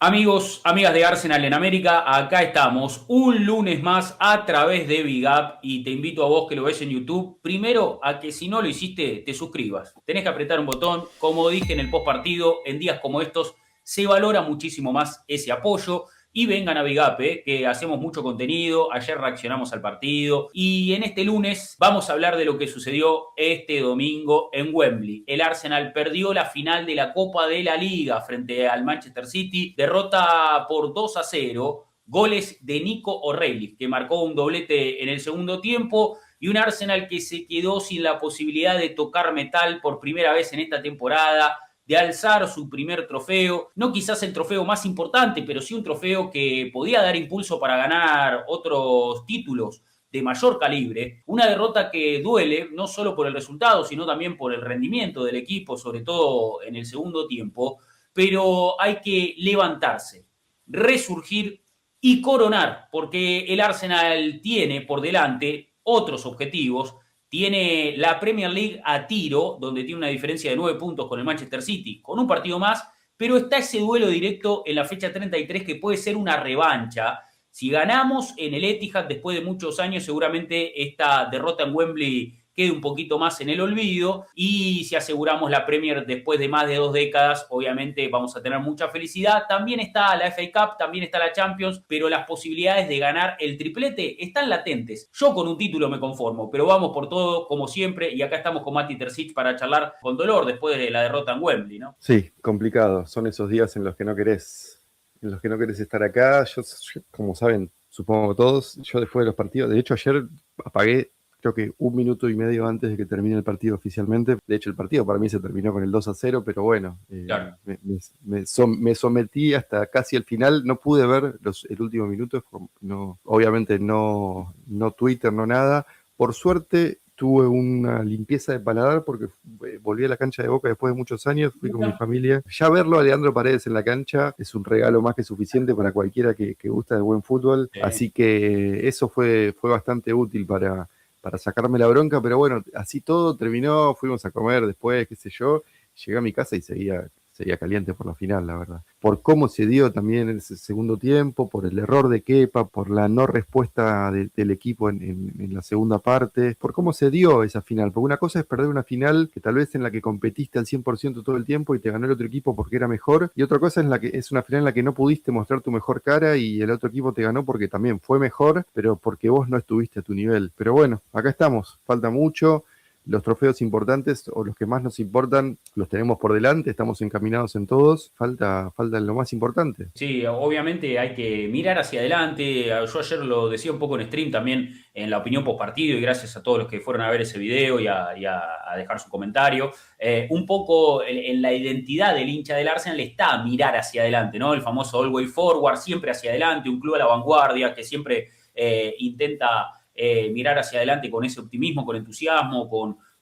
Amigos, amigas de Arsenal en América, acá estamos un lunes más a través de Big Up y te invito a vos que lo ves en YouTube, primero a que si no lo hiciste te suscribas. Tenés que apretar un botón, como dije en el post partido, en días como estos se valora muchísimo más ese apoyo y vengan a Big Up, que hacemos mucho contenido, ayer reaccionamos al partido y en este lunes vamos a hablar de lo que sucedió este domingo en Wembley. El Arsenal perdió la final de la Copa de la Liga frente al Manchester City, derrota por 2-0, goles de Nico O'Reilly, que marcó un doblete en el segundo tiempo, y un Arsenal que se quedó sin la posibilidad de tocar metal por primera vez en esta temporada, de alzar su primer trofeo, no quizás el trofeo más importante, pero sí un trofeo que podía dar impulso para ganar otros títulos de mayor calibre, una derrota que duele no solo por el resultado, sino también por el rendimiento del equipo, sobre todo en el segundo tiempo, pero hay que levantarse, resurgir y coronar, porque el Arsenal tiene por delante otros objetivos. Tiene la Premier League a tiro, donde tiene una diferencia de 9 puntos con el Manchester City, con un partido más, pero está ese duelo directo en la fecha 33 que puede ser una revancha. Si ganamos en el Etihad después de muchos años, seguramente esta derrota en Wembley quede un poquito más en el olvido, y si aseguramos la Premier después de más de 2 décadas, obviamente vamos a tener mucha felicidad. También está la FA Cup, también está la Champions, pero las posibilidades de ganar el triplete están latentes. Yo con un título me conformo, pero vamos por todo como siempre, y acá estamos con Mati Terzic para charlar con dolor después de la derrota en Wembley, ¿no? Sí, complicado. Son esos días en los que no querés estar acá. Yo, como saben, supongo todos, yo después de los partidos, de hecho ayer apagué, creo que 1 minuto y medio antes de que termine el partido oficialmente. De hecho, el partido para mí se terminó con el 2-0, pero bueno, Claro. me sometí hasta casi el final. No pude ver el último minuto, no, obviamente no Twitter, no nada. Por suerte tuve una limpieza de paladar porque volví a la cancha de Boca después de muchos años, fui con mi familia. Ya verlo a Leandro Paredes en la cancha es un regalo más que suficiente para cualquiera que gusta del buen fútbol. Así que eso fue bastante útil para sacarme la bronca, pero bueno, así todo terminó, fuimos a comer después, qué sé yo, llegué a mi casa y seguía caliente por la final, la verdad. Por cómo se dio también en ese segundo tiempo, por el error de Kepa, por la no respuesta del equipo en la segunda parte, por cómo se dio esa final. Porque una cosa es perder una final que tal vez en la que competiste al 100% todo el tiempo y te ganó el otro equipo porque era mejor, y otra cosa es una final en la que no pudiste mostrar tu mejor cara y el otro equipo te ganó porque también fue mejor, pero porque vos no estuviste a tu nivel. Pero bueno, acá estamos, falta mucho. Los trofeos importantes o los que más nos importan los tenemos por delante, estamos encaminados en todos, falta lo más importante. Sí, obviamente hay que mirar hacia adelante. Yo ayer lo decía un poco en stream también en la opinión post partido, y gracias a todos los que fueron a ver ese video y a dejar su comentario. Un poco en la identidad del hincha del Arsenal está mirar hacia adelante, ¿no? El famoso all way forward, siempre hacia adelante, un club a la vanguardia que siempre intenta mirar hacia adelante con ese optimismo, con entusiasmo,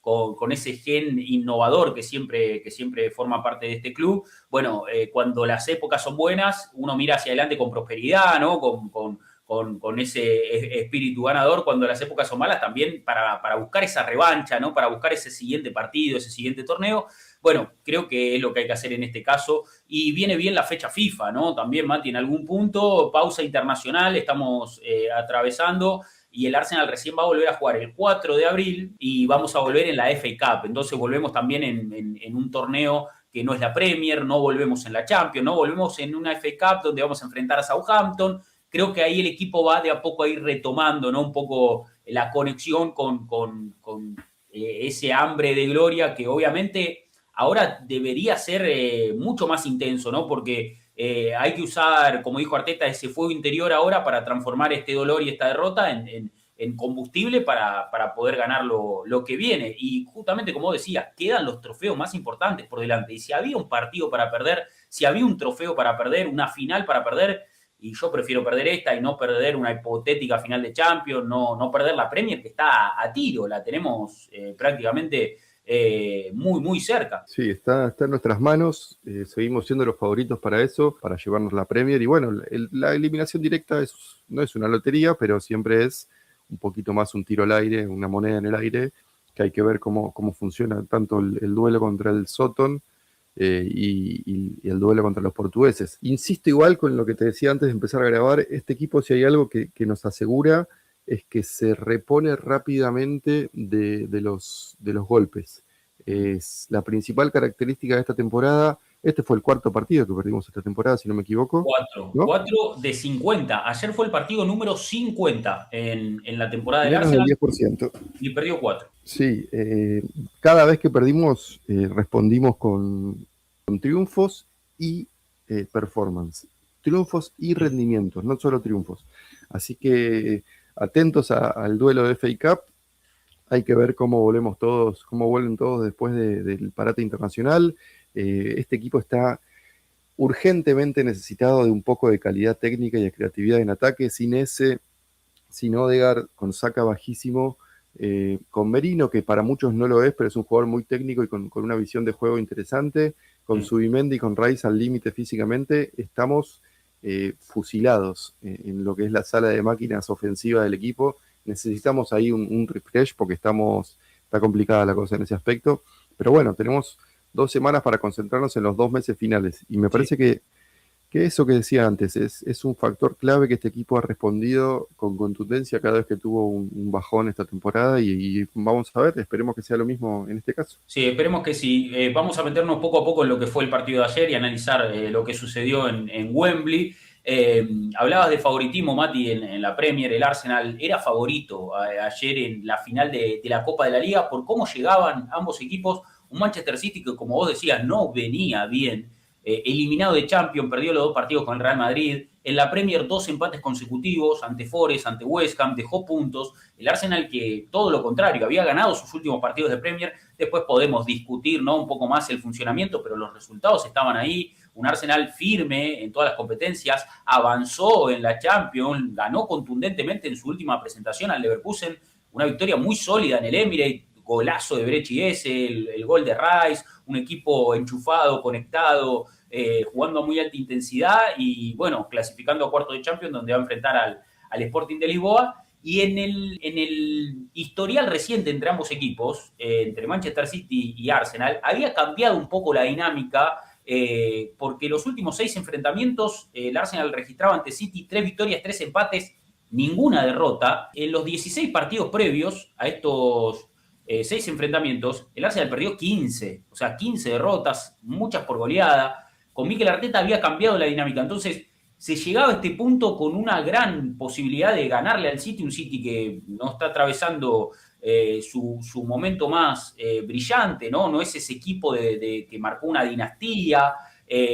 con ese gen innovador que siempre forma parte de este club. Bueno, cuando las épocas son buenas, uno mira hacia adelante con prosperidad, ¿no? Con ese espíritu ganador. Cuando las épocas son malas, también para buscar esa revancha, ¿no? Para buscar ese siguiente partido, ese siguiente torneo. Bueno, creo que es lo que hay que hacer en este caso. Y viene bien la fecha FIFA, ¿no? También, Mati, en algún punto, pausa internacional, estamos atravesando, y el Arsenal recién va a volver a jugar el 4 de abril y vamos a volver en la FA Cup. Entonces volvemos también en un torneo que no es la Premier, no volvemos en la Champions, no volvemos en una FA Cup donde vamos a enfrentar a Southampton. Creo que ahí el equipo va de a poco a ir retomando, ¿no? Un poco la conexión con ese hambre de gloria que obviamente ahora debería ser mucho más intenso, ¿no? Porque hay que usar, como dijo Arteta, ese fuego interior ahora para transformar este dolor y esta derrota en combustible para poder ganar lo que viene. Y justamente como decía, quedan los trofeos más importantes por delante. Y si había un partido para perder, si había un trofeo para perder, una final para perder, y yo prefiero perder esta y no perder una hipotética final de Champions, no perder la Premier, que está a tiro, la tenemos prácticamente muy, muy cerca. Sí, está en nuestras manos, seguimos siendo los favoritos para eso, para llevarnos la Premier. Y bueno, la eliminación directa no es una lotería, pero siempre es un poquito más un tiro al aire, una moneda en el aire, que hay que ver cómo funciona tanto el duelo contra el Soton, y el duelo contra los portugueses. Insisto igual con lo que te decía antes de empezar a grabar, este equipo si hay algo que nos asegura es que se repone rápidamente de los golpes. Es la principal característica de esta temporada. Este fue el cuarto partido que perdimos esta temporada, si no me equivoco. ¿No? 4 de 50. Ayer fue el partido número 50 en la temporada del Menos del Arsenal 10%. y perdió 4. Sí, cada vez que perdimos respondimos con triunfos y performance. Triunfos y rendimientos, no solo triunfos. Así que atentos al duelo de FA Cup. Hay que ver cómo vuelven todos después del parate internacional. Este equipo está urgentemente necesitado de un poco de calidad técnica y de creatividad en ataque. Sin Odegaard, con Saka bajísimo, con Merino, que para muchos no lo es, pero es un jugador muy técnico y con una visión de juego interesante, con Zubimendi y con Rice al límite físicamente, estamos fusilados en lo que es la sala de máquinas ofensiva del equipo. Necesitamos ahí un refresh porque está complicada la cosa en ese aspecto, pero bueno, tenemos 2 semanas para concentrarnos en los 2 meses finales, y me parece que eso que decía antes, es un factor clave que este equipo ha respondido con contundencia cada vez que tuvo un bajón esta temporada y vamos a ver, esperemos que sea lo mismo en este caso. Sí, esperemos que sí. Vamos a meternos poco a poco en lo que fue el partido de ayer y analizar lo que sucedió en Wembley. Hablabas de favoritismo, Mati, en la Premier. El Arsenal era favorito ayer en la final de la Copa de la Liga por cómo llegaban ambos equipos. Un Manchester City que, como vos decías, no venía bien. Eliminado de Champions, perdió los 2 partidos con el Real Madrid. En la Premier 2 empates consecutivos ante Forest, ante West Ham, dejó puntos. El Arsenal que todo lo contrario, había ganado sus últimos partidos de Premier. Después podemos discutir, ¿no?, un poco más el funcionamiento, pero los resultados estaban ahí. Un Arsenal firme en todas las competencias, avanzó en la Champions, ganó contundentemente en su última presentación al Leverkusen, una victoria muy sólida en el Emirates, golazo de Brechi ese, el gol de Rice, un equipo enchufado, conectado, jugando a muy alta intensidad y, bueno, clasificando a cuartos de Champions, donde va a enfrentar al Sporting de Lisboa. Y en el historial reciente entre ambos equipos, entre Manchester City y Arsenal, había cambiado un poco la dinámica, porque los últimos 6 enfrentamientos, el Arsenal registraba ante City 3 victorias, 3 empates, ninguna derrota. En los 16 partidos previos a estos 6 enfrentamientos, el Arsenal perdió 15, o sea, 15 derrotas, muchas por goleada. Con Mikel Arteta había cambiado la dinámica, entonces se llegaba a este punto con una gran posibilidad de ganarle al City, un City que no está atravesando su momento más brillante, ¿no? No es ese equipo que marcó una dinastía,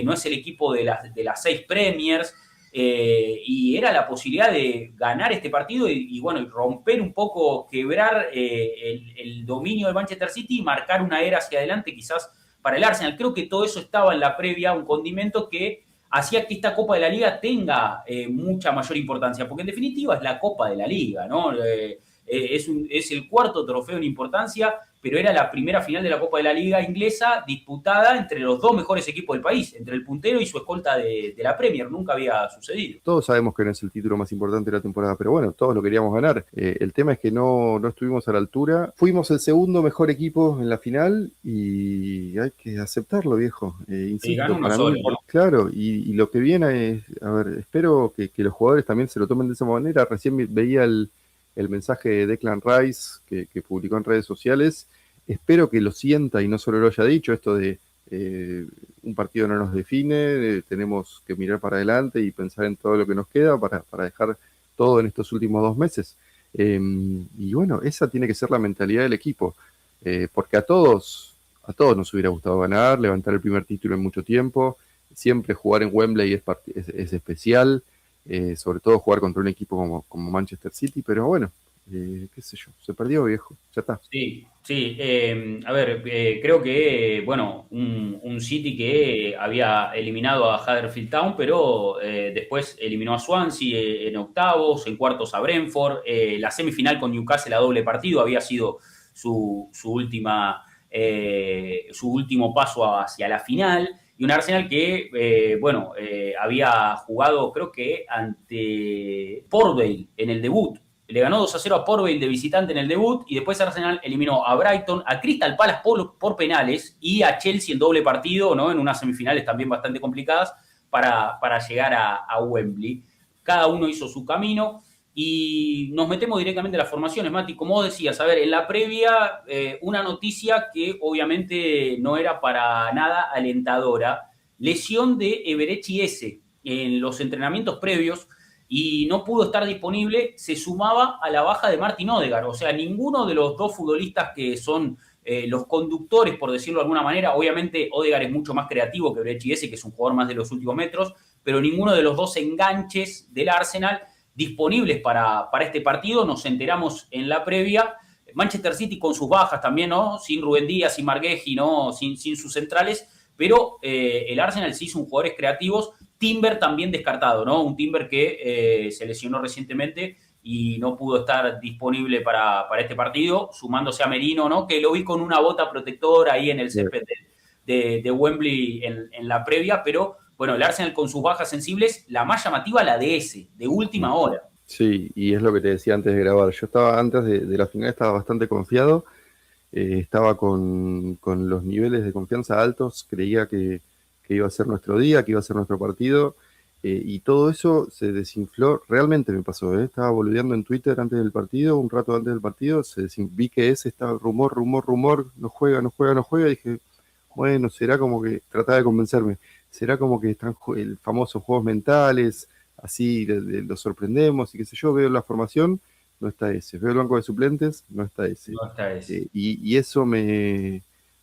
no es el equipo de las 6 Premiers, y era la posibilidad de ganar este partido y bueno, romper un poco, quebrar el dominio del Manchester City y marcar una era hacia adelante quizás para el Arsenal. Creo que todo eso estaba en la previa, un condimento que hacía que esta Copa de la Liga tenga mucha mayor importancia, porque en definitiva es la Copa de la Liga, ¿no? Es el cuarto trofeo en importancia, pero era la primera final de la Copa de la Liga inglesa disputada entre los 2 mejores equipos del país, entre el puntero y su escolta de la Premier. Nunca había sucedido. Todos sabemos que no es el título más importante de la temporada, pero bueno, todos lo queríamos ganar. El tema es que no estuvimos a la altura. Fuimos el segundo mejor equipo en la final y hay que aceptarlo, viejo. Insisto, ganó uno para solo, mí, ¿no? claro, y lo que viene es, a ver, espero que los jugadores también se lo tomen de esa manera. Recién veía el mensaje de Declan Rice que publicó en redes sociales. Espero que lo sienta y no solo lo haya dicho, esto de un partido no nos define, tenemos que mirar para adelante y pensar en todo lo que nos queda para dejar todo en estos últimos 2 meses. Y bueno, esa tiene que ser la mentalidad del equipo, porque a todos nos hubiera gustado ganar, levantar el primer título en mucho tiempo, siempre jugar en Wembley es especial, sobre todo jugar contra un equipo como Manchester City, pero bueno, qué sé yo, se perdió, viejo, ya está. Sí, sí. A ver, creo que, bueno, un City que había eliminado a Huddersfield Town, pero después eliminó a Swansea en octavos, en cuartos a Brentford. La semifinal con Newcastle a doble partido había sido su último paso hacia la final. Y un Arsenal que, había jugado, creo que ante Port Vale en el debut. le ganó 2-0 a Port Vale de visitante en el debut, y después Arsenal eliminó a Brighton, a Crystal Palace por penales y a Chelsea en doble partido, ¿no? En unas semifinales también bastante complicadas para llegar a Wembley. Cada uno hizo su camino y nos metemos directamente a las formaciones, Mati. Como vos decías, a ver, en la previa, una noticia que obviamente no era para nada alentadora: lesión de Eberechi S. en los entrenamientos previos y no pudo estar disponible. Se sumaba a la baja de Martin Odegaard. O sea, ninguno de los dos futbolistas que son los conductores, por decirlo de alguna manera. Obviamente Odegaard es mucho más creativo que Eberechi S, que es un jugador más de los últimos metros, pero ninguno de los dos enganches del Arsenal disponibles para este partido. Nos enteramos en la previa. Manchester City con sus bajas también, ¿no? Sin Rubén Díaz, sin Margueji, ¿no? Sin sus centrales, pero el Arsenal sí son jugadores creativos. Timber también descartado, ¿no? Un Timber que se lesionó recientemente y no pudo estar disponible para este partido, sumándose a Merino, ¿no? Que lo vi con una bota protectora ahí en el césped de Wembley en la previa, pero bueno, el Arsenal con sus bajas sensibles, la más llamativa la de ese, de última hora. Sí, y es lo que te decía antes de grabar. Yo estaba, antes de la final, estaba bastante confiado, estaba con los niveles de confianza altos, creía que iba a ser nuestro día, que iba a ser nuestro partido, y todo eso se desinfló. Realmente me pasó, estaba boludeando en Twitter antes del partido, un rato antes del partido, vi que estaba rumor, no juega, y dije, bueno, será como que, trataba de convencerme, será como que están el famoso juegos mentales, así lo sorprendemos y qué sé yo. Veo la formación, no está ese. Veo el banco de suplentes, no está ese. No está ese. Y eso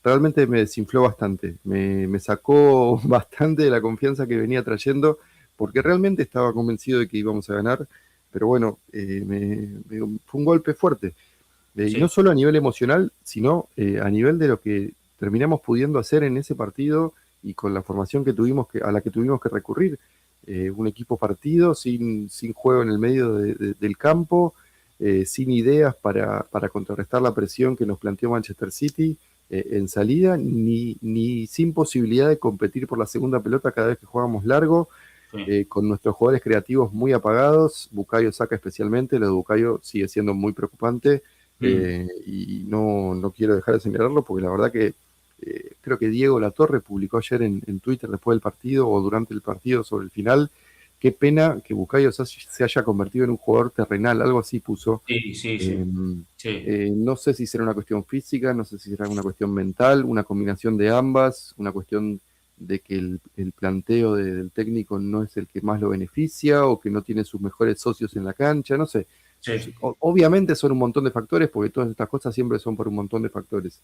realmente me desinfló bastante, me sacó bastante de la confianza que venía trayendo, porque realmente estaba convencido de que íbamos a ganar, pero bueno, fue un golpe fuerte. Sí. Y no solo a nivel emocional, sino a nivel de lo que terminamos pudiendo hacer en ese partido y con la formación que a la que tuvimos que recurrir. Un equipo partido, sin juego en el medio del campo, sin ideas para contrarrestar la presión que nos planteó Manchester City en salida, ni sin posibilidad de competir por la segunda pelota cada vez que jugábamos largo. Sí. Con nuestros jugadores creativos muy apagados, Bukayo Saka especialmente. Lo de Bukayo sigue siendo muy preocupante. Y no quiero dejar de señalarlo, porque la verdad que creo que Diego Latorre publicó ayer en Twitter, después del partido o durante el partido, sobre el final: qué pena que Bukayo se haya convertido en un jugador terrenal, algo así puso. Sí. No sé si será una cuestión física, no sé si será una cuestión mental, una combinación de ambas, una cuestión de que el planteo del técnico no es el que más lo beneficia, o que no tiene sus mejores socios en la cancha, no sé. Sí. Obviamente son un montón de factores, porque todas estas cosas siempre son por un montón de factores,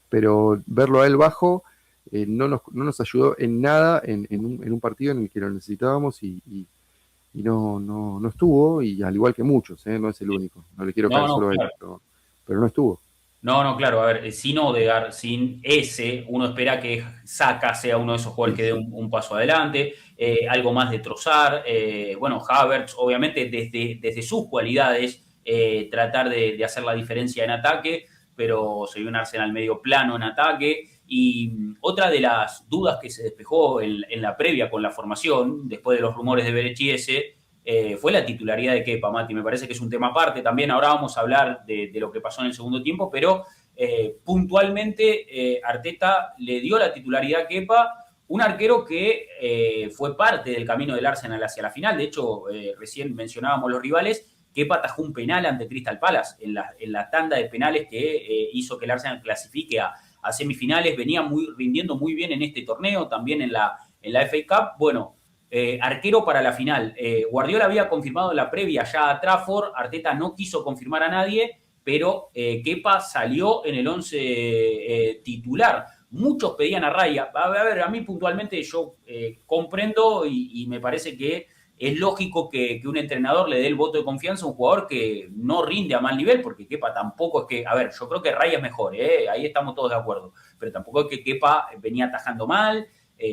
pero verlo a él bajo no nos ayudó en nada en un partido en el que lo necesitábamos, y no estuvo, y al igual que muchos, no es el único, no le quiero caer solo a él, pero no estuvo. No, claro, a ver, sin Odegaard, sin ese, uno espera que Saka sea uno de esos jugadores que dé un paso adelante, algo más de Trossard, bueno, Havertz, obviamente desde sus cualidades, tratar de hacer la diferencia en ataque, pero se vio un Arsenal medio plano en ataque. Y otra de las dudas que se despejó en la previa con la formación, después de los rumores de Berechiese, fue la titularidad de Kepa, Mati. Me parece que es un tema aparte también. Ahora vamos a hablar de lo que pasó en el segundo tiempo, pero puntualmente Arteta le dio la titularidad a Kepa, un arquero que fue parte del camino del Arsenal hacia la final. De hecho, recién mencionábamos los rivales. Kepa atajó un penal ante Crystal Palace en la tanda de penales que hizo que el Arsenal clasifique a semifinales. Venía rindiendo muy bien en este torneo, también en la FA Cup. Bueno, arquero para la final. Guardiola había confirmado en la previa ya a Trafford, Arteta no quiso confirmar a nadie, pero Kepa salió en el 11 titular. Muchos pedían a Raya. A ver, a mí puntualmente yo comprendo y me parece que es lógico que un entrenador le dé el voto de confianza a un jugador que no rinde a mal nivel, porque Kepa tampoco es que... A ver, yo creo que Raya es mejor, ahí estamos todos de acuerdo, pero tampoco es que Kepa venía atajando mal,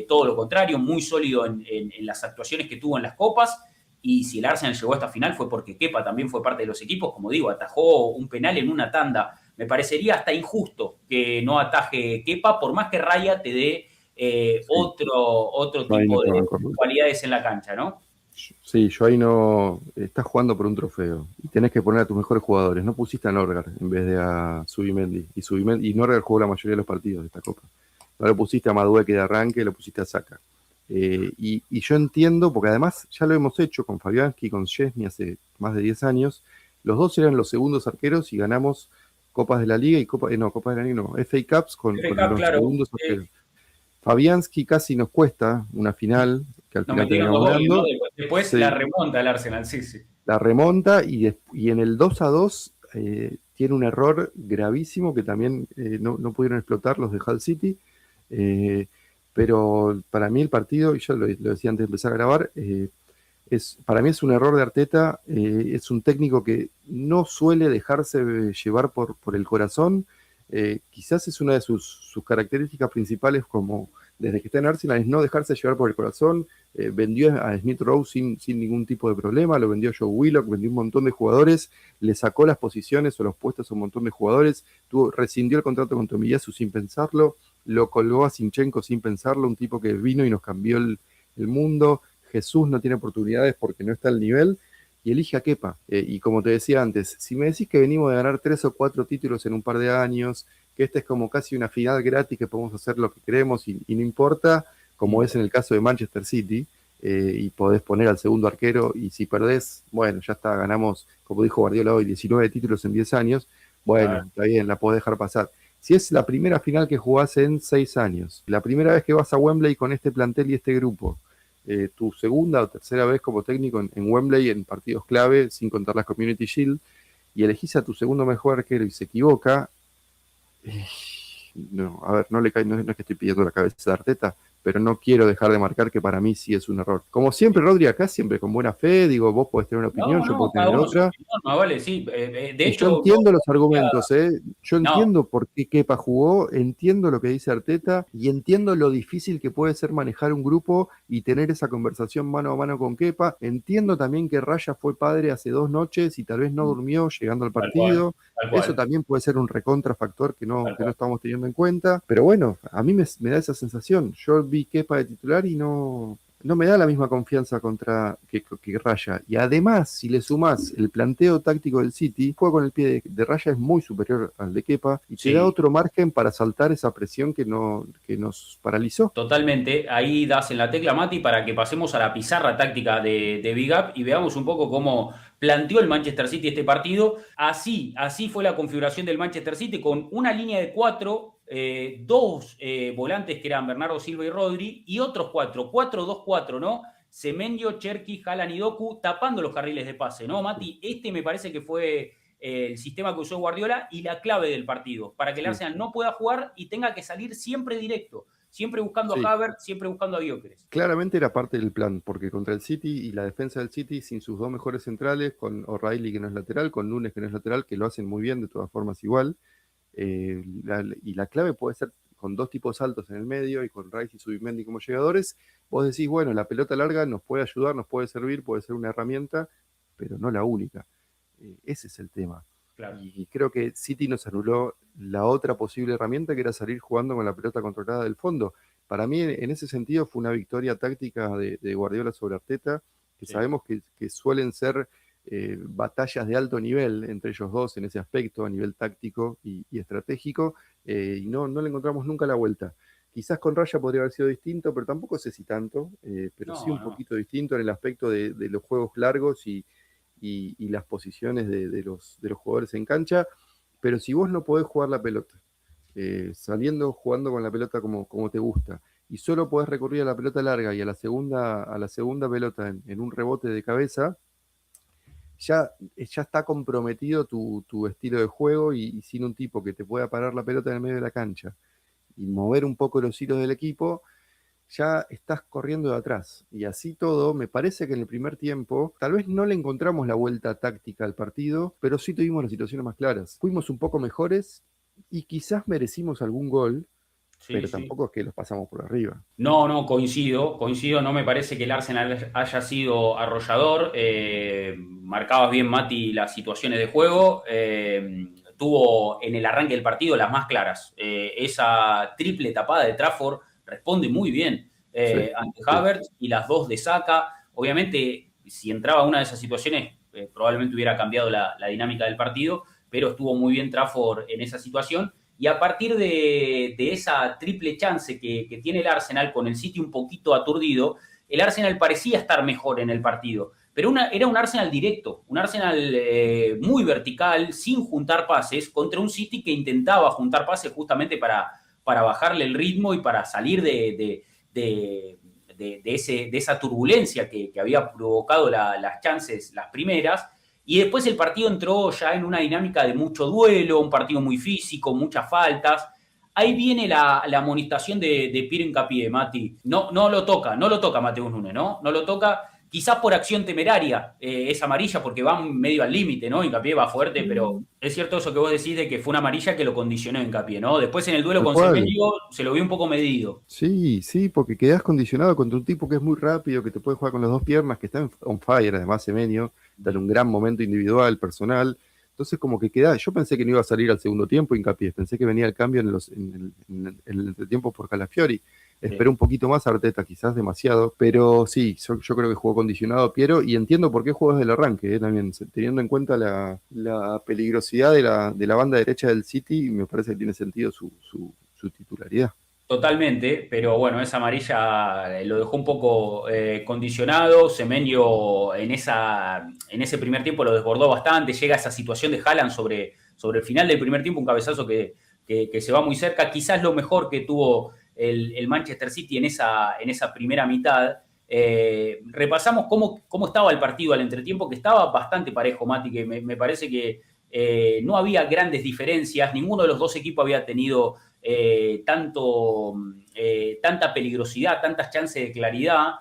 todo lo contrario, muy sólido en las actuaciones que tuvo en las copas. Y si el Arsenal llegó a esta final fue porque Kepa también fue parte de los equipos. Como digo, atajó un penal en una tanda. Me parecería hasta injusto que no ataje Kepa, por más que Raya te dé otro tipo de cualidades en la cancha, ¿no? Sí, yo ahí no. Estás jugando por un trofeo y tenés que poner a tus mejores jugadores. No pusiste a Norgar en vez de a Subimendi. Y Norgar jugó la mayoría de los partidos de esta Copa. No lo pusiste a Madueque de arranque, lo pusiste a Saka. Y yo entiendo, porque además ya lo hemos hecho con Fabianski, con Szczesny hace más de 10 años. Los dos eran los segundos arqueros y ganamos Copas de la Liga y Copas de la Liga no, FA Cups con FK, los claro. segundos arqueros. Fabianski casi nos cuesta una final, que al Nos final metieron dos terminamos goles, ¿no? ganando. Después la Sí, remonta el Arsenal, sí, sí. la remonta y en el 2-2 tiene un error gravísimo que también no pudieron explotar los de Hull City. Eh, pero para mí el partido, y yo lo decía antes de empezar a grabar, para mí es un error de Arteta. Es un técnico que no suele dejarse llevar por el corazón. Quizás es una de sus características principales como desde que está en Arsenal, es no dejarse llevar por el corazón. Vendió a Smith Rowe sin ningún tipo de problema, lo vendió a Joe Willock, vendió un montón de jugadores, le sacó las posiciones o los puestos a un montón de jugadores, rescindió el contrato con Tomiyasu sin pensarlo, lo colgó a Zinchenko sin pensarlo, un tipo que vino y nos cambió el mundo. Jesús no tiene oportunidades porque no está al nivel, y elige a Kepa. Y como te decía antes, si me decís que venimos de ganar 3 o 4 títulos en un par de años, que esta es como casi una final gratis, que podemos hacer lo que queremos y no importa, como es en el caso de Manchester City, y podés poner al segundo arquero, y si perdés, bueno, ya está, ganamos, como dijo Guardiola hoy, 19 títulos en 10 años, bueno, Claro. está bien, la podés dejar pasar. Si es la primera final que jugás en 6 años, la primera vez que vas a Wembley con este plantel y este grupo, tu segunda o tercera vez como técnico en Wembley en partidos clave, sin contar las Community Shield, y elegís a tu segundo mejor arquero y se equivoca, no, a ver, no es que estoy pidiendo la cabeza de Arteta, pero no quiero dejar de marcar que para mí sí es un error. Como siempre, Rodri, acá siempre con buena fe, digo, vos podés tener una opinión, No, yo no, puedo cada tener uno su otra. opinión, no vale, sí. De Y yo hecho, entiendo los argumentos, ¿eh? Yo no, entiendo por qué Kepa jugó, entiendo lo que dice Arteta y entiendo lo difícil que puede ser manejar un grupo y tener esa conversación mano a mano con Kepa. Entiendo también que Raya fue padre hace 2 noches y tal vez no durmió llegando al tal cual, partido. tal Eso cual, también puede ser un recontrafactor tal que no cual. estamos teniendo en cuenta. Pero bueno, a mí me da esa sensación. Yo vi Kepa de titular y no me da la misma confianza que Raya. Y además, si le sumás el planteo táctico del City, juega con el pie de Raya es muy superior al de Kepa y te da Sí, otro margen para saltar esa presión que nos paralizó. totalmente. Ahí das en la tecla, Mati, para que pasemos a la pizarra táctica de Big Up y veamos un poco cómo planteó el Manchester City este partido. Así fue la configuración del Manchester City con una línea de cuatro, dos volantes que eran Bernardo Silva y Rodri y otros cuatro, 4-2-4, ¿no? Semenyo, Cherki, Haaland y Doku tapando los carriles de pase, ¿no, Mati? Este me parece que fue el sistema que usó Guardiola y la clave del partido, para que el Sí, Arsenal no pueda jugar y tenga que salir siempre directo, siempre buscando a sí. Havertz, siempre buscando a Gyökeres. Claramente era parte del plan, porque contra el City y la defensa del City, sin sus dos mejores centrales, con O'Reilly que no es lateral, con Nunes que no es lateral, que lo hacen muy bien de todas formas igual, y la clave puede ser con dos tipos altos en el medio y con Rice y Subimendi como llegadores. Vos decís, bueno, la pelota larga nos puede ayudar, nos puede servir, puede ser una herramienta, pero no la única. Ese es el tema. Claro. Y creo que City nos anuló la otra posible herramienta, que era salir jugando con la pelota controlada del fondo. Para mí, en ese sentido, fue una victoria táctica de Guardiola sobre Arteta, que Sí. sabemos que suelen ser batallas de alto nivel entre ellos dos en ese aspecto, a nivel táctico y estratégico, y no le encontramos nunca la vuelta. Quizás con Raya podría haber sido distinto, pero tampoco sé si tanto, pero sí No, un no. poquito distinto en el aspecto de los juegos largos y las posiciones de los jugadores en cancha. Pero si vos no podés jugar la pelota, jugando con la pelota como te gusta, y solo podés recurrir a la pelota larga y a la segunda pelota en un rebote de cabeza, ya está comprometido tu estilo de juego y sin un tipo que te pueda parar la pelota en el medio de la cancha y mover un poco los hilos del equipo, ya estás corriendo de atrás. Y así todo, me parece que en el primer tiempo, tal vez no le encontramos la vuelta táctica al partido, pero sí tuvimos las situaciones más claras. Fuimos un poco mejores y quizás merecimos algún gol, Sí, pero sí. tampoco es que los pasamos por arriba. No, no, coincido, no me parece que el Arsenal haya sido arrollador. Marcabas bien, Mati, las situaciones de juego. Tuvo en el arranque del partido las más claras. Esa triple tapada de Trafford responde muy bien Sí, ante sí, Havertz y las dos de Saka. Obviamente si entraba una de esas situaciones, probablemente hubiera cambiado la dinámica del partido, pero estuvo muy bien Trafford en esa situación. Y a partir de esa triple chance que tiene el Arsenal con el City un poquito aturdido, el Arsenal parecía estar mejor en el partido. Pero era un Arsenal directo, un Arsenal muy vertical, sin juntar pases, contra un City que intentaba juntar pases justamente para bajarle el ritmo y para salir de esa turbulencia que había provocado las chances, las primeras. Y después el partido entró ya en una dinámica de mucho duelo, un partido muy físico, muchas faltas. Ahí viene la amonestación de Piero Hincapié, Mati. No lo toca Mateus Nunes, ¿no? No lo toca, quizás por acción temeraria, es amarilla porque va medio al límite, ¿no? Hincapié va fuerte, pero es cierto eso que vos decís de que fue una amarilla que lo condicionó Hincapié, ¿no? Después en el duelo Tal con cual. Semenyo se lo vio un poco medido. Sí, sí, porque quedás condicionado contra un tipo que es muy rápido, que te puede jugar con las dos piernas, que está on fire, además Semenyo, está en un gran momento individual, personal. Entonces, como que queda, yo pensé que no iba a salir al segundo tiempo Hincapié, pensé que venía el cambio en el entretiempo por Calafiori. Esperé un poquito más Arteta, quizás demasiado, pero sí, yo creo que jugó condicionado Piero y entiendo por qué jugó desde el arranque, también, teniendo en cuenta la peligrosidad de la banda derecha del City, me parece que tiene sentido su titularidad. Totalmente, pero bueno, esa amarilla lo dejó un poco condicionado. Semenyo en ese primer tiempo lo desbordó bastante. Llega a esa situación de Haaland sobre el final del primer tiempo, un cabezazo que se va muy cerca. Quizás lo mejor que tuvo el Manchester City en esa primera mitad. Repasamos cómo estaba el partido al entretiempo, que estaba bastante parejo, Mati, que me parece que no había grandes diferencias. Ninguno de los dos equipos había tenido tanta peligrosidad, tantas chances de claridad.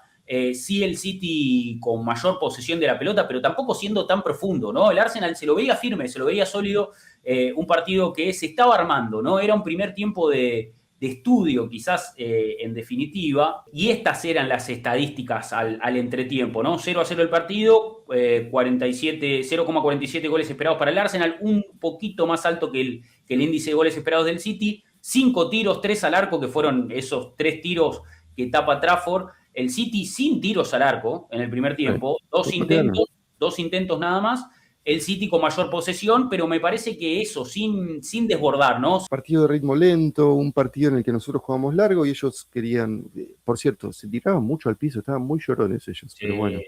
Sí, el City con mayor posesión de la pelota, pero tampoco siendo tan profundo, ¿no? El Arsenal se lo veía firme, se lo veía sólido, un partido que se estaba armando, ¿no? Era un primer tiempo de estudio, quizás en definitiva, y estas eran las estadísticas al entretiempo, ¿no? 0-0 el partido, 0,47 goles esperados para el Arsenal, un poquito más alto que el índice de goles esperados del City. 5 tiros, 3 al arco, que fueron esos 3 tiros que tapa Trafford. El City sin tiros al arco en el primer tiempo, dos intentos nada más. El City con mayor posesión, pero me parece que eso, sin desbordar, ¿no? Partido de ritmo lento, un partido en el que nosotros jugamos largo y ellos querían, por cierto, se tiraban mucho al piso, estaban muy llorones ellos, pero bueno,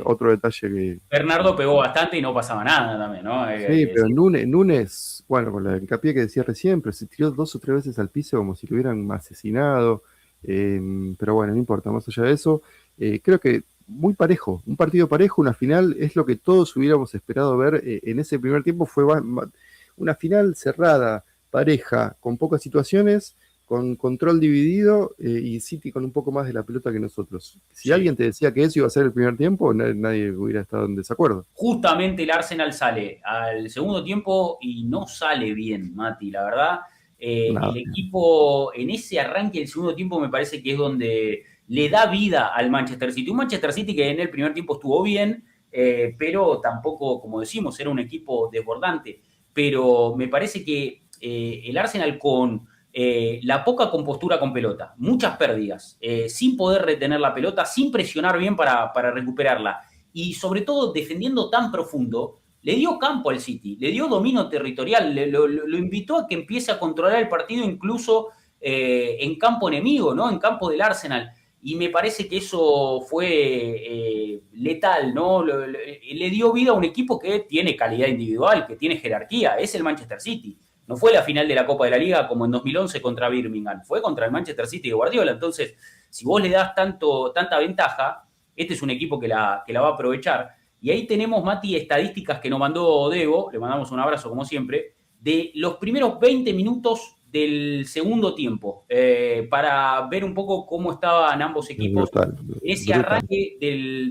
otro detalle que... Bernardo pegó bastante y no pasaba nada también, ¿no? Sí, pero Núñez, bueno, con la hincapié que decía recién, pero se tiró 2 o 3 veces al piso como si lo hubieran asesinado, pero bueno, no importa, más allá de eso, creo que muy parejo, un partido parejo, una final, es lo que todos hubiéramos esperado ver en ese primer tiempo, fue una final cerrada, pareja, con pocas situaciones, con control dividido y City con un poco más de la pelota que nosotros. Si alguien te decía que eso iba a ser el primer tiempo, nadie hubiera estado en desacuerdo. Justamente el Arsenal sale al segundo tiempo y no sale bien, Mati, la verdad. El equipo en ese arranque del segundo tiempo me parece que es donde le da vida al Manchester City. Un Manchester City que en el primer tiempo estuvo bien, pero tampoco, como decimos, era un equipo desbordante. Pero me parece que el Arsenal con la poca compostura con pelota, muchas pérdidas, sin poder retener la pelota, sin presionar bien para recuperarla y sobre todo defendiendo tan profundo, le dio campo al City, le dio dominio territorial, lo invitó a que empiece a controlar el partido incluso en campo enemigo, ¿no? En campo del Arsenal. Y me parece que eso fue letal, ¿no? Le dio vida a un equipo que tiene calidad individual, que tiene jerarquía, es el Manchester City. No fue la final de la Copa de la Liga como en 2011 contra Birmingham, fue contra el Manchester City de Guardiola. Entonces, si vos le das tanta ventaja, este es un equipo que la va a aprovechar. Y ahí tenemos, Mati, estadísticas que nos mandó Debo, le mandamos un abrazo como siempre, de los primeros 20 minutos del segundo tiempo, para ver un poco cómo estaban ambos equipos brutal. en ese arranque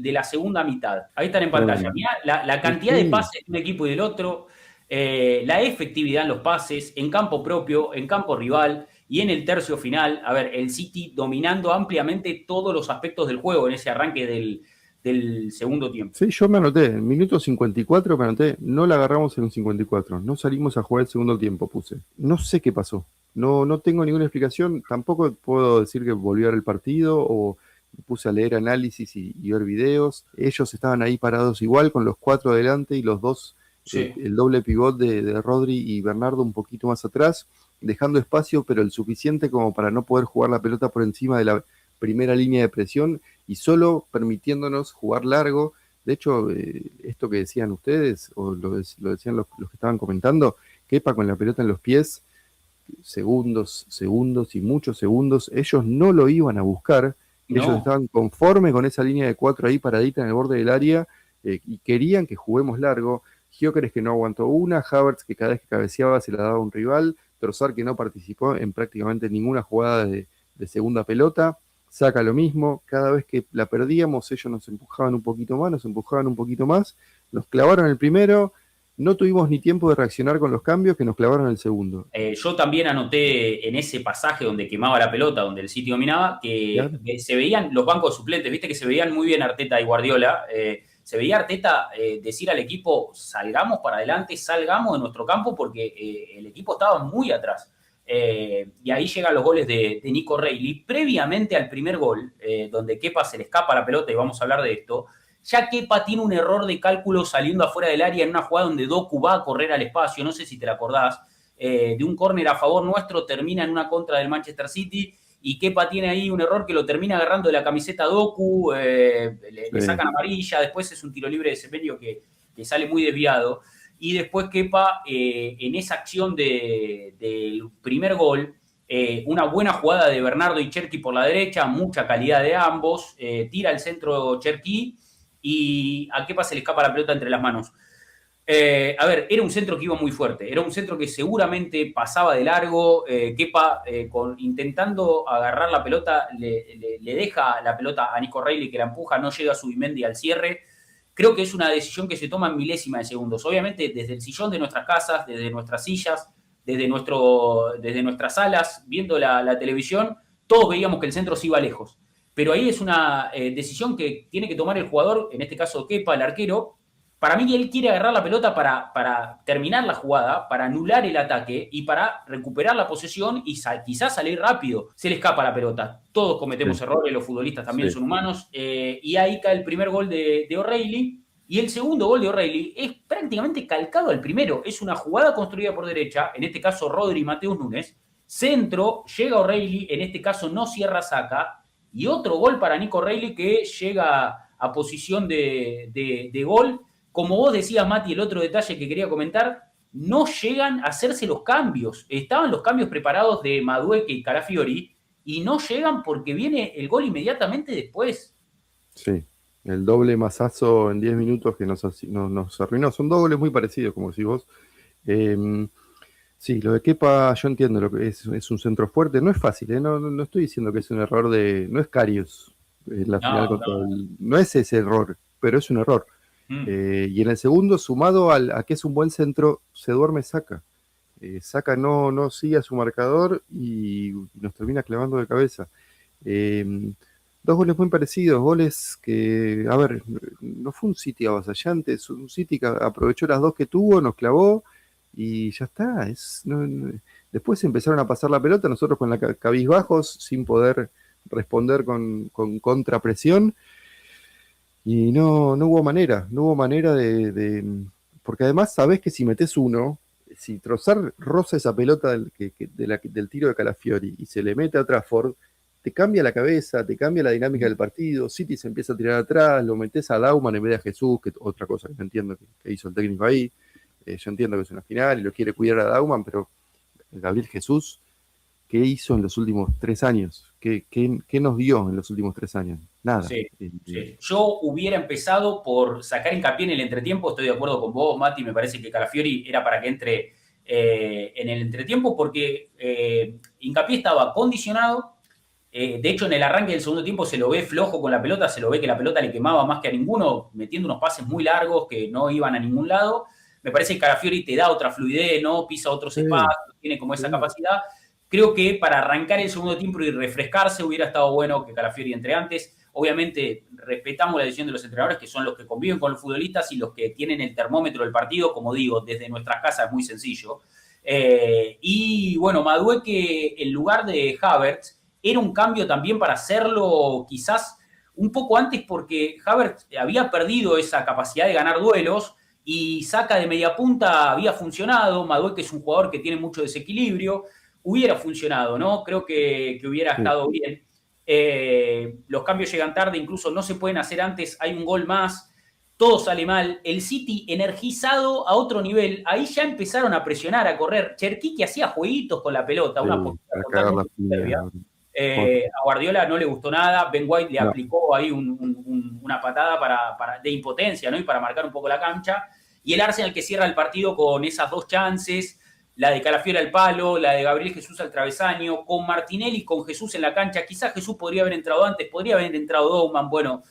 de la segunda mitad. Ahí están en pantalla. Mirá la cantidad de pases de un equipo y del otro, la efectividad en los pases, en campo propio, en campo rival, y en el tercio final, a ver, el City dominando ampliamente todos los aspectos del juego en ese arranque del segundo tiempo. Sí, yo me anoté, en minuto 54 me anoté, no la agarramos en un 54, no salimos a jugar el segundo tiempo, puse. No sé qué pasó, no tengo ninguna explicación, tampoco puedo decir que volvió a ver el partido o me puse a leer análisis y ver videos. Ellos estaban ahí parados igual, con los 4 adelante y los dos, Sí. el doble pivot de Rodri y Bernardo un poquito más atrás, dejando espacio, pero el suficiente como para no poder jugar la pelota por encima de la primera línea de presión y solo permitiéndonos jugar largo. De hecho, esto que decían ustedes, o lo decían los que estaban comentando, Kepa con la pelota en los pies, segundos, segundos y muchos segundos, ellos no lo iban a buscar, ellos No. estaban conformes con esa línea de 4 ahí paradita en el borde del área, y querían que juguemos largo. Gyökeres que no aguantó una, Havertz que cada vez que cabeceaba se la daba a un rival, Trossard que no participó en prácticamente ninguna jugada de segunda pelota, Saca lo mismo, cada vez que la perdíamos ellos nos empujaban un poquito más, nos empujaban un poquito más, nos clavaron el primero, no tuvimos ni tiempo de reaccionar con los cambios que nos clavaron el segundo. Yo también anoté en ese pasaje donde quemaba la pelota, donde el City dominaba, que Claro. se veían los bancos suplentes, viste que se veían muy bien Arteta y Guardiola. Se veía Arteta decir al equipo, salgamos para adelante, salgamos de nuestro campo, porque el equipo estaba muy atrás. Y ahí llegan los goles de Nico Reilly. Previamente al primer gol, donde Kepa se le escapa la pelota, y vamos a hablar de esto, ya Kepa tiene un error de cálculo saliendo afuera del área en una jugada donde Doku va a correr al espacio, no sé si te la acordás, de un córner a favor nuestro, termina en una contra del Manchester City, y Kepa tiene ahí un error que lo termina agarrando de la camiseta Doku, le sacan amarilla, después es un tiro libre de Semenyo que sale muy desviado, y después Kepa, en esa acción del primer gol, una buena jugada de Bernardo y Cherki por la derecha, mucha calidad de ambos, tira el centro Cherki, y a Kepa se le escapa la pelota entre las manos. A ver, era un centro que iba muy fuerte, era un centro que seguramente pasaba de largo, Kepa intentando agarrar la pelota, le deja la pelota a Nico Reilly que la empuja, no llega a Zubimendi al cierre. Creo que es una decisión que se toma en milésima de segundos. Obviamente desde el sillón de nuestras casas, desde nuestras sillas, desde nuestras salas, viendo la televisión, todos veíamos que el centro se iba lejos. Pero ahí es una decisión que tiene que tomar el jugador, en este caso Kepa, el arquero. Para mí él quiere agarrar la pelota para terminar la jugada, para anular el ataque y para recuperar la posesión y quizás salir rápido. Se le escapa la pelota. Todos cometemos Sí, errores, los futbolistas también sí. son humanos. Y ahí cae el primer gol de O'Reilly. Y el segundo gol de O'Reilly es prácticamente calcado al primero. Es una jugada construida por derecha, en este caso Rodri y Mateus Núñez. Centro, llega O'Reilly, en este caso no cierra Saka. Y otro gol para Nico O'Reilly que llega a posición de gol. Como vos decías, Mati, el otro detalle que quería comentar, no llegan a hacerse los cambios. Estaban los cambios preparados de Madueque y Calafiori y no llegan porque viene el gol inmediatamente después. Sí, el doble masazo en 10 minutos que nos arruinó. Son dos goles muy parecidos, como decís vos. Sí, lo de Kepa yo entiendo lo que es un centro fuerte. No es fácil, ¿eh? No estoy diciendo que es un error no es Karius en la final No, contra no. no es ese error, pero es un error. Y en el segundo, sumado a que es un buen centro, se duerme Saka. Saka no sigue a su marcador y nos termina clavando de cabeza. Dos goles muy parecidos, goles que, a ver, no fue un City avasallante, es un City que aprovechó las dos que tuvo, nos clavó y ya está. Después empezaron a pasar la pelota, nosotros con la cabizbajos, sin poder responder con contrapresión. Y no hubo manera porque además sabés que si metés uno, si Trossard roza esa pelota del tiro de Calafiori y se le mete a Trafford, te cambia la cabeza, te cambia la dinámica del partido, City se empieza a tirar atrás, lo metés a Dauman en vez de a Jesús, que otra cosa que no entiendo que hizo el técnico ahí. Yo entiendo que es una final y lo quiere cuidar a Dauman, pero Gabriel Jesús, ¿qué hizo en los últimos 3 años? ¿Qué nos dio en los últimos 3 años? Nada. Sí, sí. Yo hubiera empezado por sacar hincapié en el entretiempo, estoy de acuerdo con vos, Mati, me parece que Calafiori era para que entre en el entretiempo porque hincapié estaba condicionado. De hecho, en el arranque del segundo tiempo se lo ve flojo con la pelota, se lo ve que la pelota le quemaba más que a ninguno, metiendo unos pases muy largos que no iban a ningún lado. Me parece que Calafiori te da otra fluidez, ¿no? Pisa otros espacios, tiene como esa capacidad. Creo que para arrancar el segundo tiempo y refrescarse hubiera estado bueno que Calafiori entre antes. Obviamente respetamos la decisión de los entrenadores, que son los que conviven con los futbolistas y los que tienen el termómetro del partido. Como digo, desde nuestras casas es muy sencillo. Y bueno, Madueque en lugar de Havertz era un cambio también para hacerlo quizás un poco antes porque Havertz había perdido esa capacidad de ganar duelos y Saka de media punta había funcionado, Madueke es un jugador que tiene mucho desequilibrio, hubiera funcionado, ¿no? Creo que hubiera Sí. estado bien. Los cambios llegan tarde, incluso no se pueden hacer antes, hay un gol más, todo sale mal, el City energizado a otro nivel, ahí ya empezaron a presionar, a correr, Cherki que hacía jueguitos con la pelota, una Sí, postura para cagar la totalmente piña. soberbia. A Guardiola no le gustó nada, Ben White le No, aplicó ahí una patada de impotencia, ¿no? Y para marcar un poco la cancha, y el Arsenal que cierra el partido con esas dos chances, la de Calafiora al palo, la de Gabriel Jesús al travesaño, con Martinelli, con Jesús en la cancha. Quizás Jesús podría haber entrado antes, podría haber entrado Douman. Bueno,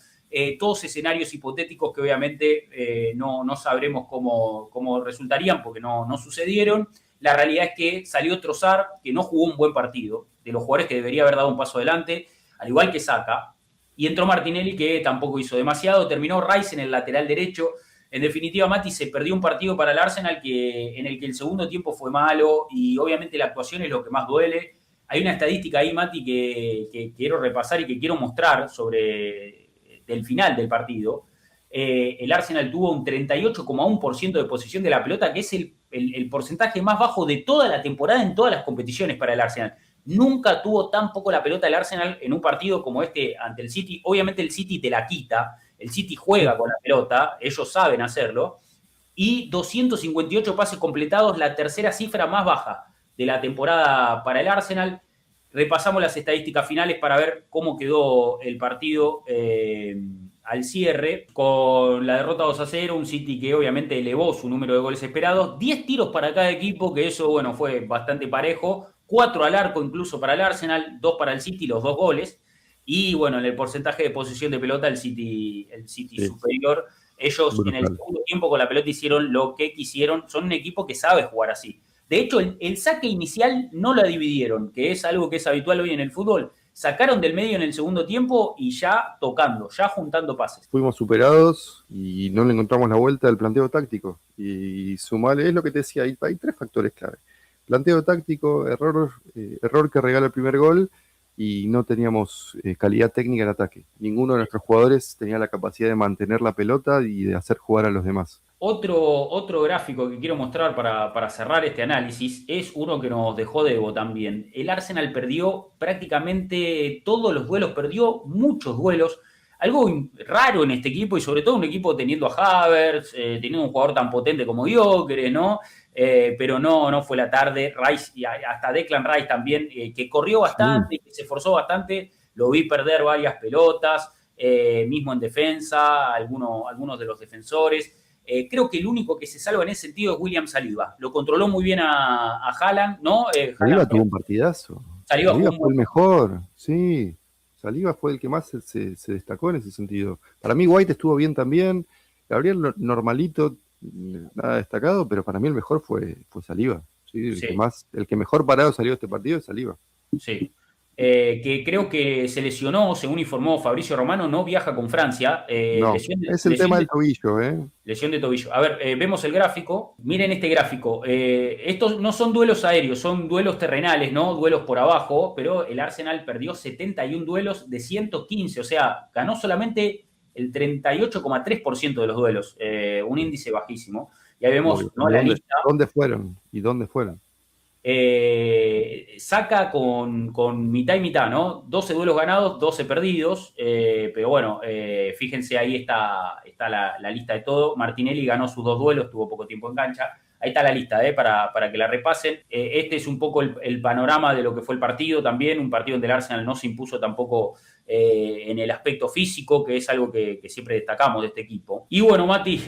todos escenarios hipotéticos que obviamente no sabremos cómo resultarían porque no sucedieron. La realidad es que salió Trossard, que no jugó un buen partido, de los jugadores que debería haber dado un paso adelante, al igual que Saka. Y entró Martinelli, que tampoco hizo demasiado. Terminó Rice en el lateral derecho. En definitiva, Mati, se perdió un partido para el Arsenal en el que el segundo tiempo fue malo y obviamente la actuación es lo que más duele. Hay una estadística ahí, Mati, que quiero repasar y que quiero mostrar sobre el final del partido. El Arsenal tuvo un 38,1% de posesión de la pelota, que es el porcentaje más bajo de toda la temporada en todas las competiciones para el Arsenal. Nunca tuvo tan poco la pelota el Arsenal en un partido como este ante el City. Obviamente el City te la quita, el City juega con la pelota, ellos saben hacerlo, y 258 pases completados, la tercera cifra más baja de la temporada para el Arsenal. Repasamos las estadísticas finales para ver cómo quedó el partido al cierre, con la derrota 2-0, un City que obviamente elevó su número de goles esperados, 10 tiros para cada equipo, que eso, bueno, fue bastante parejo, 4 al arco incluso para el Arsenal, 2 para el City, los 2 goles, y bueno, en el porcentaje de posesión de pelota, el City sí, superior. Ellos en el brutal. segundo tiempo con la pelota hicieron lo que quisieron, son un equipo que sabe jugar así. De hecho, el saque inicial no la dividieron, que es algo que es habitual hoy en el fútbol. Sacaron del medio en el segundo tiempo y ya tocando, ya juntando pases. Fuimos superados y no le encontramos la vuelta al planteo táctico. Y sumale, es lo que te decía, hay tres factores clave. Planteo táctico, error que regala el primer gol y no teníamos calidad técnica en ataque. Ninguno de nuestros jugadores tenía la capacidad de mantener la pelota y de hacer jugar a los demás. Otro gráfico que quiero mostrar para cerrar este análisis es uno que nos dejó Debo también. El Arsenal perdió prácticamente todos los duelos, perdió muchos duelos. Algo raro en este equipo y sobre todo un equipo teniendo a Havertz, teniendo un jugador tan potente como Gyökeres, ¿no? Pero no fue la tarde. Rice y hasta Declan Rice también, que corrió bastante, que se esforzó bastante, lo vi perder varias pelotas, mismo en defensa, algunos de los defensores. Creo que el único que se salva en ese sentido es William Saliba. Lo controló muy bien a Haaland, ¿no? Saliba Haaland, tuvo un partidazo. Saliba jugó Saliba un fue buen. el mejor, sí. Saliba fue el que más se destacó en ese sentido. Para mí White estuvo bien también. Gabriel normalito, nada destacado, pero para mí el mejor fue Saliba. Sí, Sí, el que mejor parado salió de este partido es Saliba. sí. Que creo que se lesionó, según informó Fabricio Romano, no viaja con Francia. No, es el tema del tobillo, ¿eh? Lesión de tobillo. A ver, vemos el gráfico. Miren este gráfico. Estos no son duelos aéreos, son duelos terrenales, ¿no? Duelos por abajo, pero el Arsenal perdió 71 duelos de 115, o sea, ganó solamente el 38,3% de los duelos, un índice bajísimo. Y ahí vemos, ¿no? La lista. ¿Dónde fueron? ¿Y dónde fueron? Saca con mitad y mitad, ¿no? 12 duelos ganados, 12 perdidos, pero bueno, fíjense, ahí está la lista de todo. Martinelli ganó sus 2 duelos, tuvo poco tiempo en cancha. Ahí está la lista, para que la repasen. Este es un poco el panorama de lo que fue el partido también, un partido donde el Arsenal no se impuso tampoco en el aspecto físico, que es algo que siempre destacamos de este equipo. Y bueno, Mati,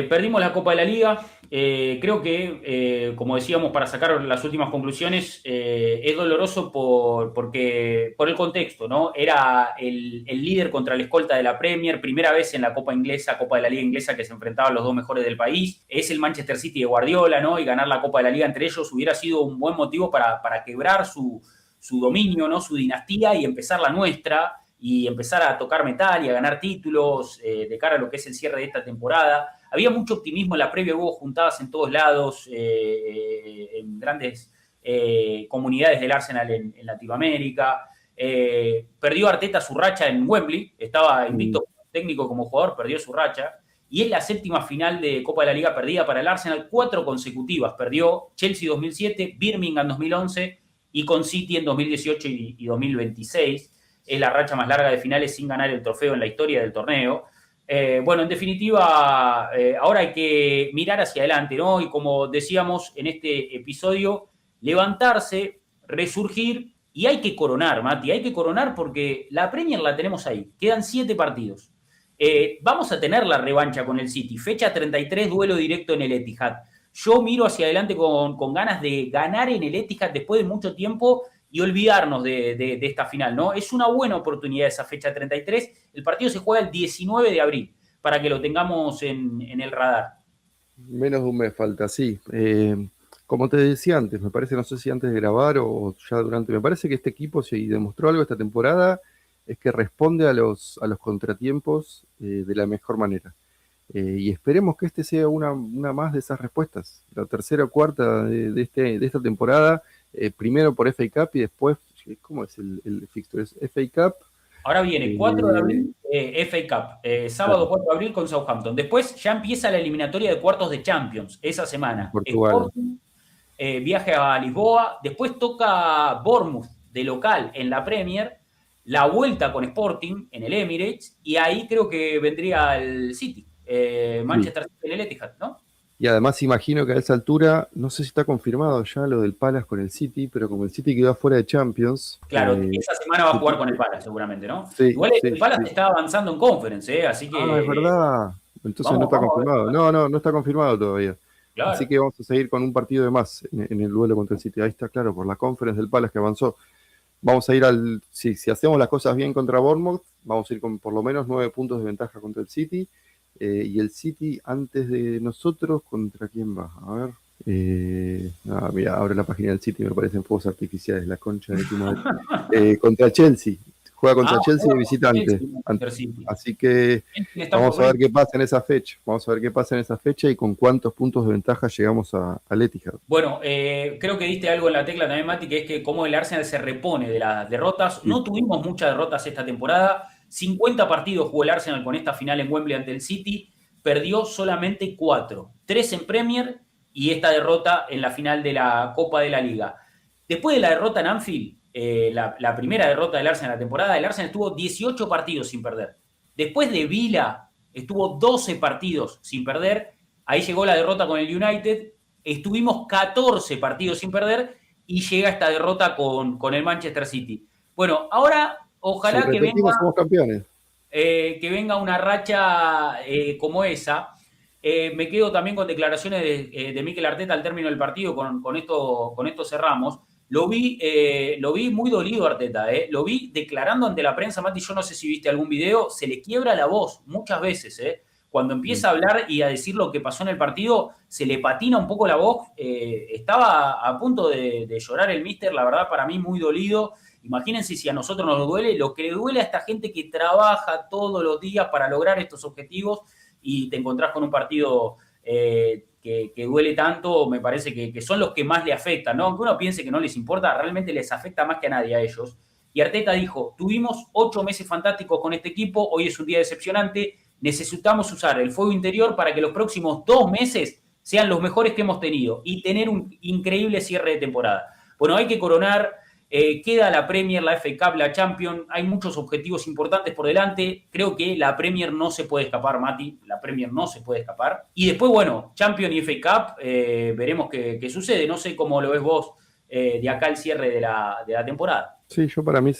perdimos la Copa de la Liga. Creo que, como decíamos, para sacar las últimas conclusiones, es doloroso por el contexto, ¿no? Era el líder contra el escolta de la Premier, primera vez en la Copa Inglesa, Copa de la Liga Inglesa, que se enfrentaban los dos mejores del país. Es el Manchester City de Guardiola, ¿no? Y ganar la Copa de la Liga entre ellos hubiera sido un buen motivo para quebrar su dominio, ¿no? Su dinastía y empezar la nuestra y empezar a tocar metal y a ganar títulos de cara a lo que es el cierre de esta temporada. Había mucho optimismo en la previa, hubo juntadas en todos lados, en grandes comunidades del Arsenal en Latinoamérica. Perdió Arteta su racha en Wembley, estaba Mm. invicto como técnico, como jugador, perdió su racha. Y es la séptima final de Copa de la Liga perdida para el Arsenal, 4 consecutivas. Perdió Chelsea 2007, Birmingham 2011 y con City en 2018 y 2026. Es la racha más larga de finales sin ganar el trofeo en la historia del torneo. Bueno, en definitiva, ahora hay que mirar hacia adelante, ¿no? Y como decíamos en este episodio, levantarse, resurgir y hay que coronar, Mati, hay que coronar porque la Premier la tenemos ahí. Quedan 7 partidos. Vamos a tener la revancha con el City. Fecha 33, duelo directo en el Etihad. Yo miro hacia adelante con ganas de ganar en el Etihad después de mucho tiempo y olvidarnos de esta final, ¿no? Es una buena oportunidad esa fecha 33. El partido se juega el 19 de abril, para que lo tengamos en el radar. Menos de un mes falta, sí. Como te decía antes, me parece, no sé si antes de grabar o ya durante, me parece que este equipo, si demostró algo esta temporada, es que responde a los contratiempos de la mejor manera. Y esperemos que este sea una más de esas respuestas. La tercera o cuarta de esta temporada, primero por FA Cup y después, ¿cómo es el fixture? Es FA Cup. Ahora viene 4 de eh, abril, FA Cup, sábado claro, 4 de abril con Southampton. Después ya empieza la eliminatoria de cuartos de Champions esa en semana. Portugal. Sporting, viaje a Lisboa. Después toca Bournemouth de local en la Premier. La vuelta con Sporting en el Emirates. Y ahí creo que vendría el City, Sí. Manchester City en el Etihad, ¿no? Y además imagino que a esa altura, no sé si está confirmado ya lo del Palace con el City, pero como el City quedó fuera de Champions, Claro, esa semana va a se jugar con el tiene- Palace seguramente, ¿no? sí, Igual sí, el Palace sí. está avanzando en conference, así Ah, es que verdad. Entonces no vamos, está vamos a ver. confirmado. No, no, no está confirmado todavía. Así Claro. que vamos a seguir con un partido de más en el duelo contra el City. Ahí está claro, por la conference del Palace que avanzó. Vamos a ir si hacemos las cosas bien contra Bournemouth, vamos a ir con por lo menos 9 puntos de ventaja contra el City. Y el City antes de nosotros, ¿contra quién va? A ver. Mira, abre la página del City, me parecen fuegos artificiales, la concha de tu madre. Contra Chelsea, juega Ah, contra Chelsea de juega con visitante. Chelsea, Manchester City. Así que Está vamos por a ver. ver qué pasa en esa fecha. Vamos a ver qué pasa en esa fecha y con cuántos puntos de ventaja llegamos al Etihad. Bueno, creo que diste algo en la tecla también, Mati, que es que cómo el Arsenal se repone de las derrotas. Sí, No tuvimos muchas derrotas esta temporada. 50 partidos jugó el Arsenal con esta final en Wembley ante el City. Perdió solamente 4. 3 en Premier y esta derrota en la final de la Copa de la Liga. Después de la derrota en Anfield, la primera derrota del Arsenal en la temporada, el Arsenal estuvo 18 partidos sin perder. Después de Vila, estuvo 12 partidos sin perder. Ahí llegó la derrota con el United. Estuvimos 14 partidos sin perder y llega esta derrota con el Manchester City. Bueno, ahora si ojalá repetimos somos campeones. que venga una racha como esa. Me quedo también con declaraciones de Mikel Arteta al término del partido, con esto cerramos. Lo vi muy dolido Arteta, lo vi declarando ante la prensa, Mati, yo no sé si viste algún video, se le quiebra la voz muchas veces, cuando Mm. empieza a hablar y a decir lo que pasó en el partido, se le patina un poco la voz, estaba a punto de llorar el míster, la verdad para mí muy dolido. Imagínense si a nosotros nos duele, lo que le duele a esta gente que trabaja todos los días para lograr estos objetivos y te encontrás con un partido que duele tanto, me parece que son los que más le afectan, ¿no? Aunque uno piense que no les importa, realmente les afecta más que a nadie a ellos. Y Arteta dijo, tuvimos 8 meses fantásticos con este equipo, hoy es un día decepcionante, necesitamos usar el fuego interior para que los próximos 2 meses sean los mejores que hemos tenido y tener un increíble cierre de temporada. Bueno, hay que coronar, queda la Premier, la FA Cup, la Champions, hay muchos objetivos importantes por delante. Creo que la Premier no se puede escapar, Mati, la Premier no se puede escapar. Y después, bueno, Champions y FA Cup, veremos qué sucede. No sé cómo lo ves vos de acá al cierre de la temporada. Sí, yo para mí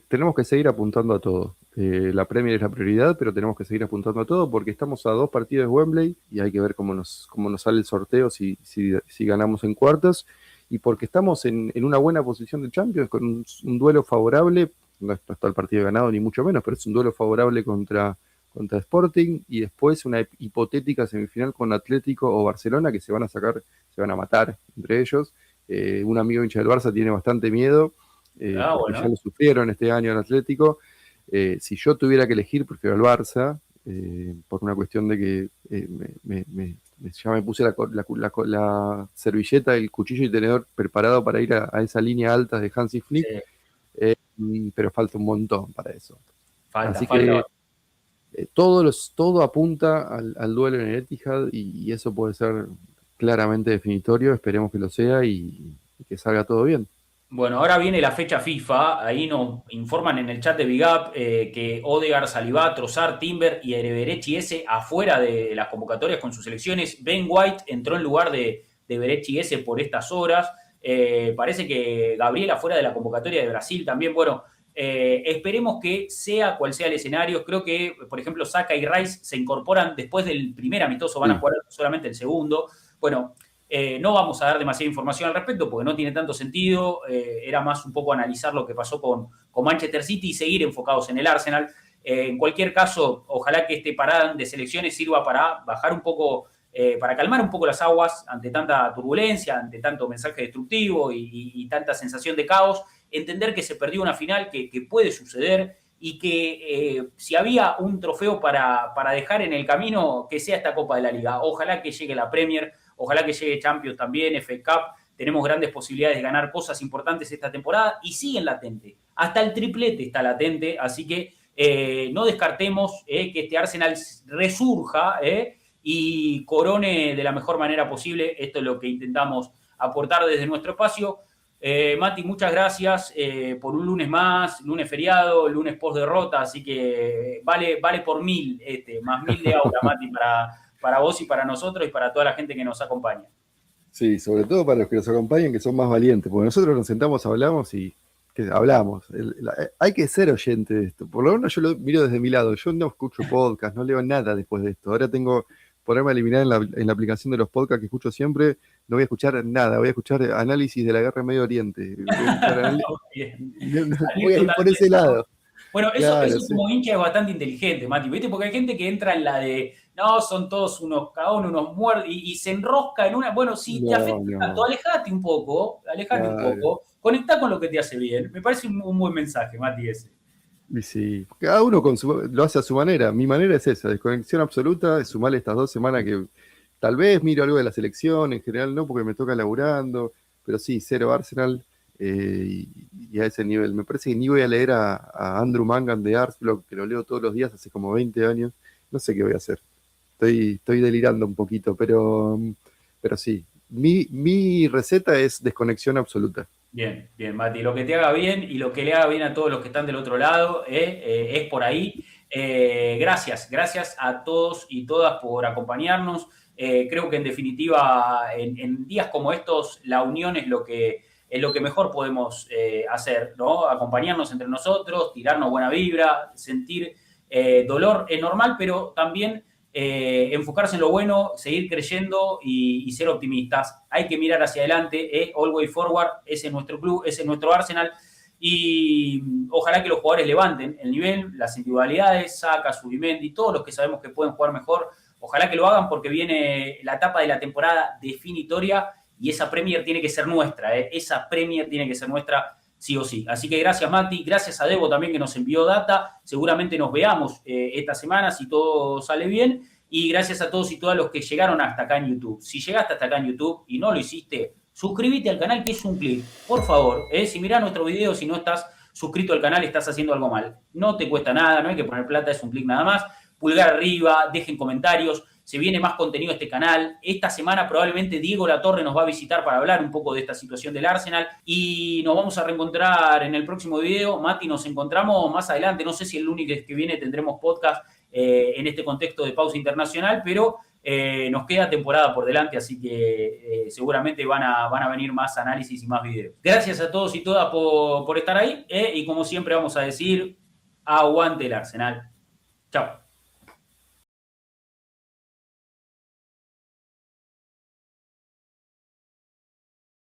tenemos que seguir apuntando a todo. La Premier es la prioridad, pero tenemos que seguir apuntando a todo porque estamos a 2 partidos de Wembley y hay que ver cómo nos sale el sorteo si ganamos en cuartos y porque estamos en una buena posición de Champions con un duelo favorable, no está el partido ganado ni mucho menos, pero es un duelo favorable contra Sporting y después una hipotética semifinal con Atlético o Barcelona que se van a matar entre ellos. Un amigo hincha del Barça tiene bastante miedo porque ya Bueno. lo sufrieron este año en Atlético. Si yo tuviera que elegir, prefiero al Barça, por una cuestión de que ya me puse la servilleta, el cuchillo y tenedor preparado para ir a esa línea alta de Hansi Flick. Sí. pero falta un montón para eso. Así Falta. que todo apunta al duelo en el Etihad y eso puede ser claramente definitorio. Esperemos que lo sea y que salga todo bien. Bueno, ahora viene la fecha FIFA. Ahí nos informan en el chat de Big Up que Odegaard, Saliba, Trossard, Timber y Ereberechi S afuera de las convocatorias con sus selecciones. Ben White entró en lugar de Berechi S por estas horas. Parece que Gabriel afuera de la convocatoria de Brasil también. Bueno, esperemos que sea cual sea el escenario. Creo que, por ejemplo, Saka y Rice se incorporan después del primer amistoso, van a jugar solamente el segundo. Bueno, no vamos a dar demasiada información al respecto porque no tiene tanto sentido. Era más un poco analizar lo que pasó con Manchester City y seguir enfocados en el Arsenal. En cualquier caso, ojalá que este parada de selecciones sirva para bajar un poco, para calmar un poco las aguas ante tanta turbulencia, ante tanto mensaje destructivo y tanta sensación de caos. Entender que se perdió una final, que puede suceder y que si había un trofeo para dejar en el camino, que sea esta Copa de la Liga. Ojalá que llegue la Premier. Ojalá que llegue Champions también, FA Cup. Tenemos grandes posibilidades de ganar cosas importantes esta temporada y siguen latente. Hasta el triplete está latente, así que no descartemos que este Arsenal resurja y corone de la mejor manera posible. Esto es lo que intentamos aportar desde nuestro espacio. Mati, muchas gracias por un lunes más, lunes feriado, lunes post derrota, así que vale por 1000 más 1000 de aura, Mati, para vos y para nosotros y para toda la gente que nos acompaña. Sí, sobre todo para los que nos acompañan, que son más valientes, porque nosotros nos sentamos, hablamos y hablamos. Hay que ser oyente de esto. Por lo menos yo lo miro desde mi lado. Yo no escucho podcast, no leo nada después de esto. Ahora tengo ponerme a eliminar en la aplicación de los podcasts que escucho siempre. No voy a escuchar nada, voy a escuchar análisis de la guerra en Medio Oriente. Voy a ir por ese lado. Bueno, eso como hincha es bastante inteligente, Mati, ¿viste? Porque hay gente que entra en la de, no, son todos unos cagados, unos muertos, y se enrosca en una. Bueno, si te afecta tanto, alejate un poco, conectá con lo que te hace bien. Me parece un buen mensaje, Mati, ese. Y sí, cada uno lo hace a su manera. Mi manera es esa, desconexión absoluta, es sumarle estas 2 semanas que tal vez miro algo de la selección, en general no, porque me toca laburando, pero sí, 0 Arsenal. Y a ese nivel, me parece que ni voy a leer a Andrew Mangan de Artsblog, que lo leo todos los días hace como 20 años, no sé qué voy a hacer, estoy delirando un poquito, pero sí, mi receta es desconexión absoluta. Bien, Mati, lo que te haga bien y lo que le haga bien a todos los que están del otro lado es por ahí. Gracias a todos y todas por acompañarnos. Creo que en definitiva, en días como estos, la unión es lo que mejor podemos hacer, ¿no? Acompañarnos entre nosotros, tirarnos buena vibra, sentir dolor es normal, pero también enfocarse en lo bueno, seguir creyendo y ser optimistas. Hay que mirar hacia adelante, all way forward, ese es nuestro club, ese es nuestro Arsenal, y ojalá que los jugadores levanten el nivel, las individualidades, Saka, Zubimendi, todos los que sabemos que pueden jugar mejor, ojalá que lo hagan porque viene la etapa de la temporada definitoria y esa Premier tiene que ser nuestra, esa Premier tiene que ser nuestra sí o sí. Así que gracias, Mati, gracias a Debo también que nos envió data, seguramente nos veamos esta semana si todo sale bien, y gracias a todos y todas los que llegaron hasta acá en YouTube. Si llegaste hasta acá en YouTube y no lo hiciste, suscríbete al canal, que es un clic, por favor, si mirás nuestro video, si no estás suscrito al canal, estás haciendo algo mal. No te cuesta nada, no hay que poner plata, es un clic nada más. Pulgar arriba, dejen comentarios. Se viene más contenido a este canal. Esta semana probablemente Diego Latorre nos va a visitar para hablar un poco de esta situación del Arsenal y nos vamos a reencontrar en el próximo video. Mati, nos encontramos más adelante. No sé si el lunes que viene tendremos podcast en este contexto de pausa internacional, pero nos queda temporada por delante, así que seguramente van a venir más análisis y más videos. Gracias a todos y todas por estar ahí y como siempre vamos a decir, aguante el Arsenal. Chao.